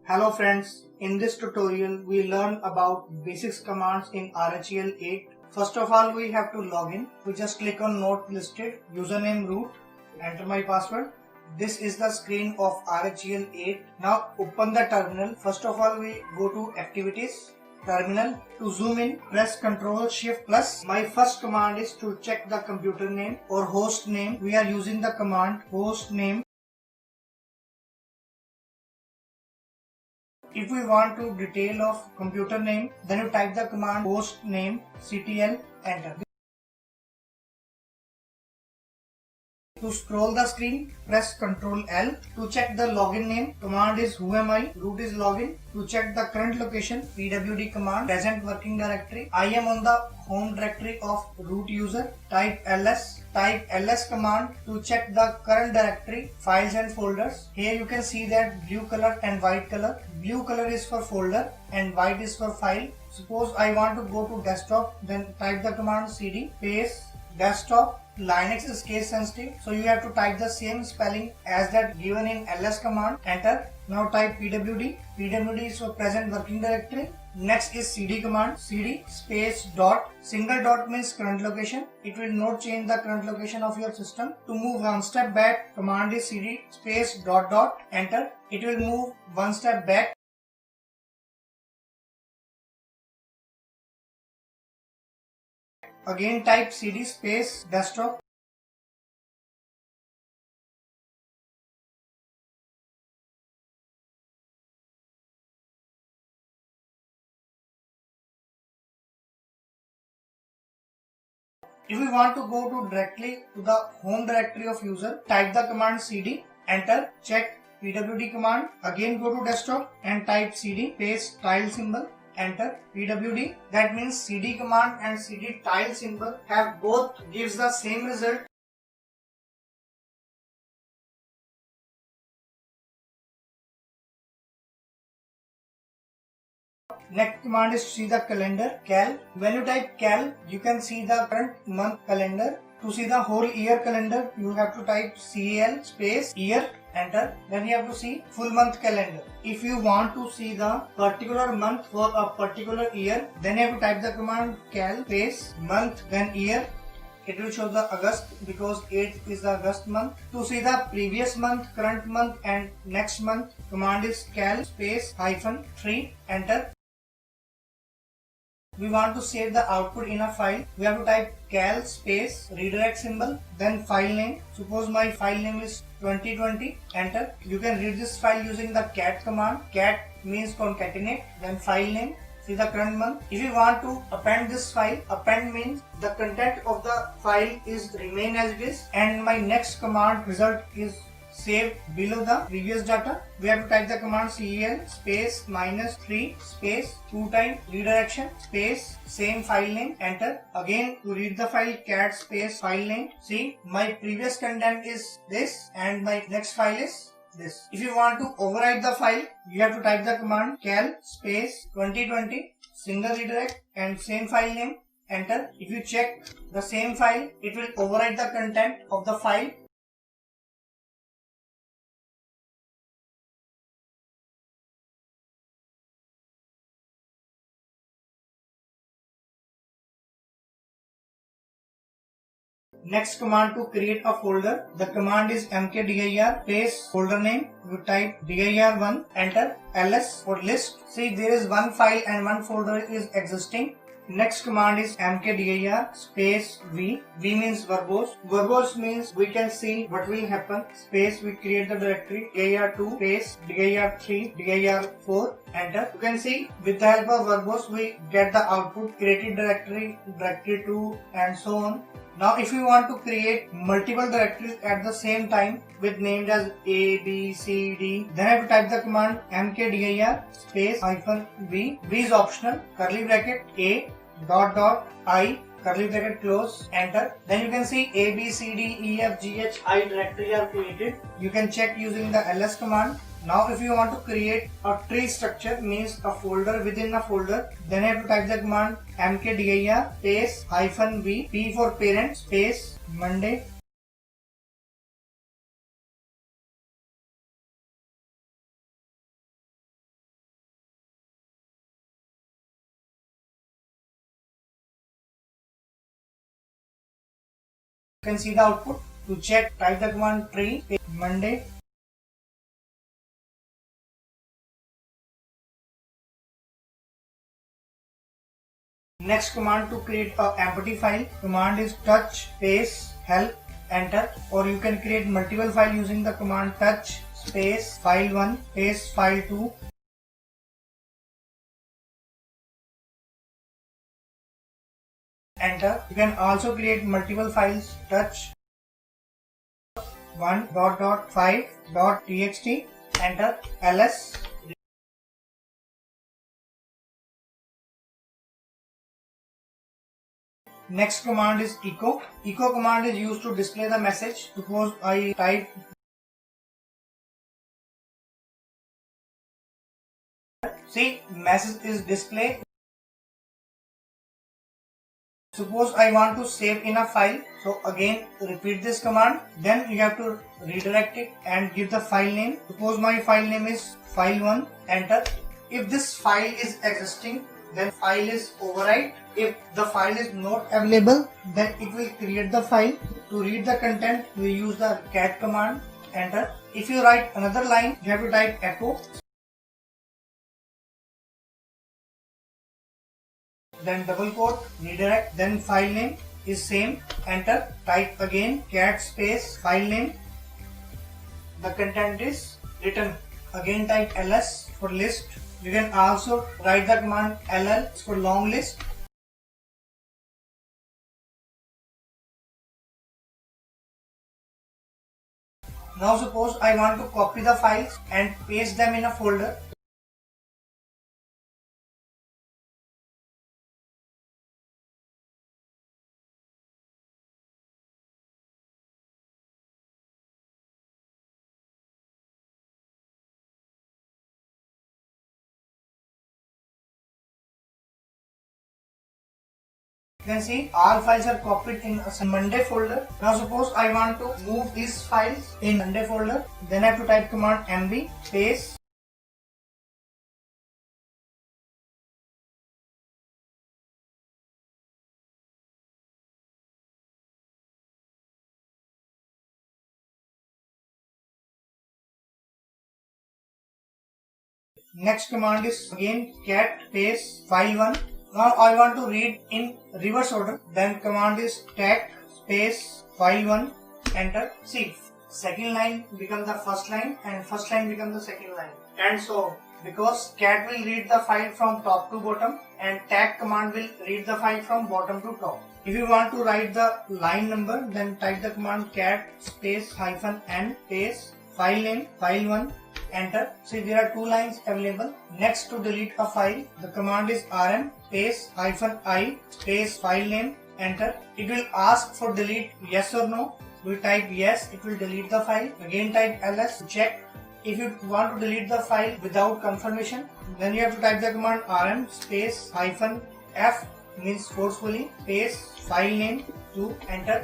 Hello friends, in this tutorial we learn about basics commands in RHEL 8. First of all we have to log in. We just click on note listed, username root, enter my password. This is the screen of RHEL 8. Now open the terminal. First of all we go to activities, terminal. To zoom in, press Ctrl Shift plus. My first command is to check the computer name or host name. We are using the command host name. If we want to detail of computer name, then you type the command host name ctl, enter. To scroll the screen, press Ctrl L. To check the login name, command is whoami, root is login. To check the current location, pwd command, present working directory. I am on the home directory of root user. Type ls command to check the current directory, files and folders. Here you can see that blue color and white color. Blue color is for folder and white is for file. Suppose I want to go to desktop, then type the command cd space desktop. Linux is case sensitive, so you have to type the same spelling as that given in ls command, enter. Now type pwd. Pwd is for present working directory. Next is cd command, cd space dot. Single dot means current location. It will not change the current location of your system. To move one step back, command is cd space dot dot, enter. It will move one step back. Again type cd space desktop. If we want to go directly to the home directory of user, type the command cd, enter, check pwd command, again go to desktop and type cd space tile symbol, enter. pwd, that means cd command and cd tile symbol have both gives the same result. Next command is to see the calendar, cal. When you type cal, you can see the current month calendar. To see the whole year calendar, you have to type cal space year, enter. Then you have to see full month calendar. If you want to see the particular month for a particular year, then you have to type the command cal space month then year. It will show the August because 8 is the August month. To see the previous month, current month and next month, command is cal space -3, enter. We want to save the output in a file. We have to type cal space redirect symbol, then file name. Suppose my file name is 2020, enter. You can read this file using the cat command. Cat means concatenate, then file name. See the current month. If you want to append this file, append means the content of the file is remain as it is, and my next command result is saved below the previous data. We have to type the command cel space -3 space 2 times redirection space same file name, enter. Again to read the file, cat space file name. See, my previous content is this and my next file is this. If you want to overwrite the file, you have to type the command cal space 2020 single redirect and same file name, enter. If you check the same file, it will overwrite the content of the file. Next command to create a folder. The command is mkdir space folder name. You type dir1, enter. ls for list. See, there is one file and one folder is existing. Next command is mkdir space v. V means verbose. Verbose means we can see what will happen. Space we create the directory dir2 space dir3 dir4, enter. You can see with the help of verbose we get the output created directory, directory2 and so on. Now if you want to create multiple directories at the same time with named as A, B, C, D, then I have to type the command mkdir space -v. V is optional, curly bracket A dot I curly bracket close, enter. Then you can see A, B, C, D, E, F, G, H, I directory are created. You can check using the ls command. Now if you want to create a tree structure, means a folder within a folder, then I have to type the command mkdir space -v. P for parent space Monday can see the output. To check, type the command tree Monday. Next command to create a empty file, command is touch space help, enter, or you can create multiple file using the command touch space file1 space file2. Enter. You can also create multiple files, touch 1.5.txt, enter, ls. Next command is echo. Echo command is used to display the message. Suppose I type see message is displayed. Suppose I want to save in a file, so again repeat this command, then you have to redirect it and give the file name. Suppose my file name is file1, enter. If this file is existing, then file is overwrite. If the file is not available, then it will create the file. To read the content, we use the cat command, enter. If you write another line, you have to type echo, then double quote, redirect, then file name is same, enter, type again cat space file name, the content is written, again type ls for list. You can also write the command ll for long list. Now suppose I want to copy the files and paste them in a folder. You can see all files are copied in a Monday folder. Now suppose I want to move these files in Monday folder, then I have to type command mv space next command is again cat space file1. Now I want to read in reverse order, then command is cat space file1, enter. See, second line become the first line and first line become the second line, and so because cat will read the file from top to bottom and tag command will read the file from bottom to top. If you want to write the line number, then type the command cat space -n space file name file1, enter. See, there are two lines available. Next, to delete a file, the command is rm space -i space file name, enter. It will ask for delete yes or no. We type yes, it will delete the file. Again type ls to check. If you want to delete the file without confirmation, then you have to type the command rm space -f means forcefully space file name to enter,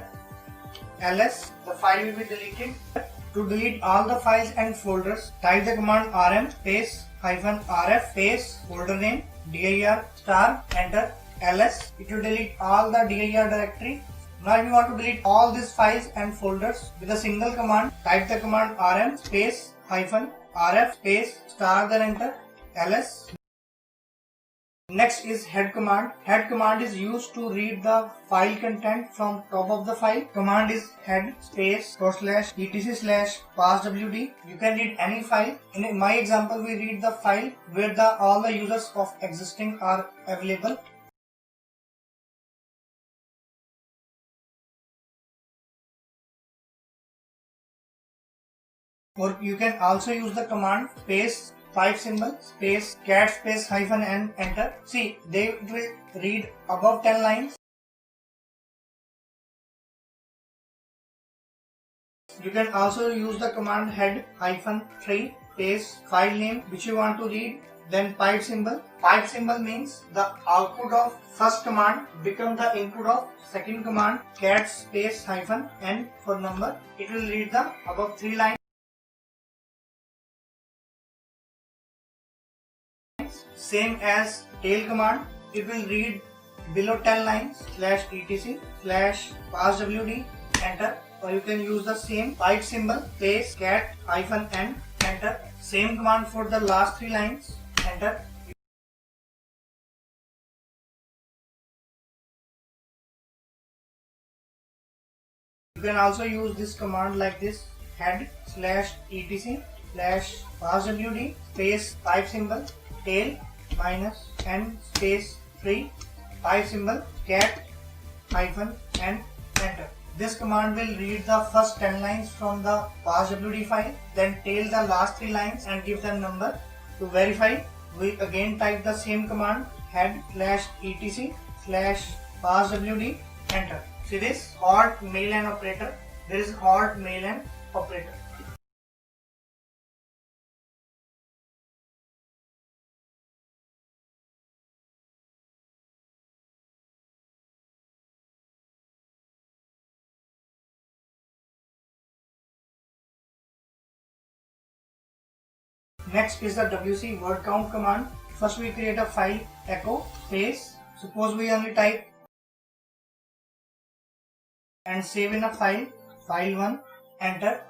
ls. The file will be deleted. To delete all the files and folders, type the command rm space -rf space folder name dir star, enter, ls. It will delete all the dir directory. Now if you want to delete all these files and folders with a single command, type the command rm space -rf space star, then enter, ls. Next is head command. Head command is used to read the file content from top of the file. Command is head space /etc/passwd. You can read any file. In my example, we read the file where all the users of existing are available. Or you can also use the command space 5 symbol space cat space -n, enter. See, they will read above 10 lines. You can also use the command head -3 space file name which you want to read, then pipe symbol. Pipe symbol means the output of first command become the input of second command, cat space -n for number. It will read the above 3 lines. Same as tail command, it will read below 10 lines /etc/passwd, enter, or you can use the same pipe symbol, space cat hyphen n, enter. Same command for the last 3 lines, enter. You can also use this command like this, head slash etc slash passwd space pipe symbol tail minus n space 3 pipe symbol cat hyphen n, enter. This command will read the first 10 lines from the passwd file, then tail the last 3 lines and give the number. To verify, we again type the same command, head slash etc slash passwd, enter. See this halt mail and operator. There is halt mail and operator. Next is the wc word count command. First we create a file echo space. Suppose we only type and save in a file, file1, enter.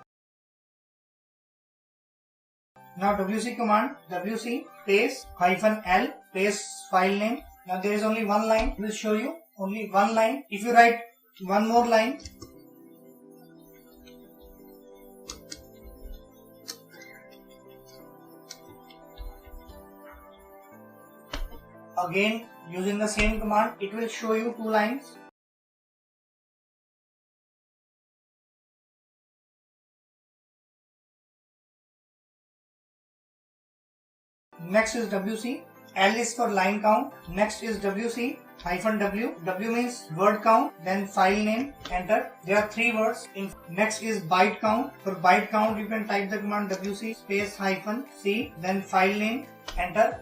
Now wc command, wc space hyphen l space file name. Now there is only one line, we will show you only one line. If you write one more line, again using the same command, it will show you 2 lines. Next is wc, L is for line count. Next is wc hyphen w, w means word count, then file name, enter. There are 3 words. Next is byte count. For byte count you can type the command wc space hyphen c, then file name, enter.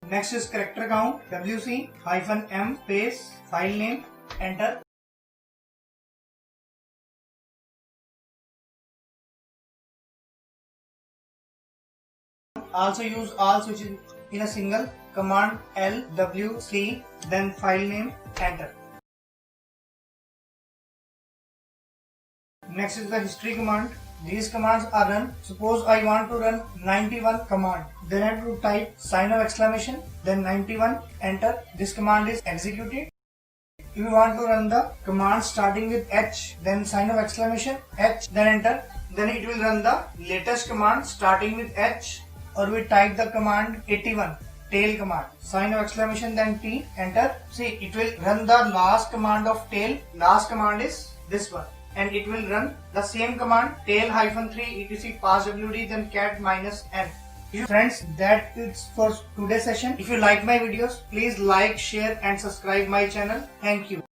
Next is character count, wc hyphen m space file name, enter. Also use all switches in a single command, L W C, then file name, enter. Next is the history command. These commands are run. Suppose I want to run 91 command, then I have to type sign of exclamation, then 91, enter. This command is executed. If you want to run the command starting with H, then sign of exclamation, H, then enter. Then it will run the latest command starting with H, or we type the command 81, tail command, sign of exclamation, then T, enter. See, it will run the last command of tail. Last command is this one. And it will run the same command, tail hyphen 3 etc passwd, then cat minus n. Friends, that is for today's session. If you like my videos, please like, share and subscribe my channel. Thank you.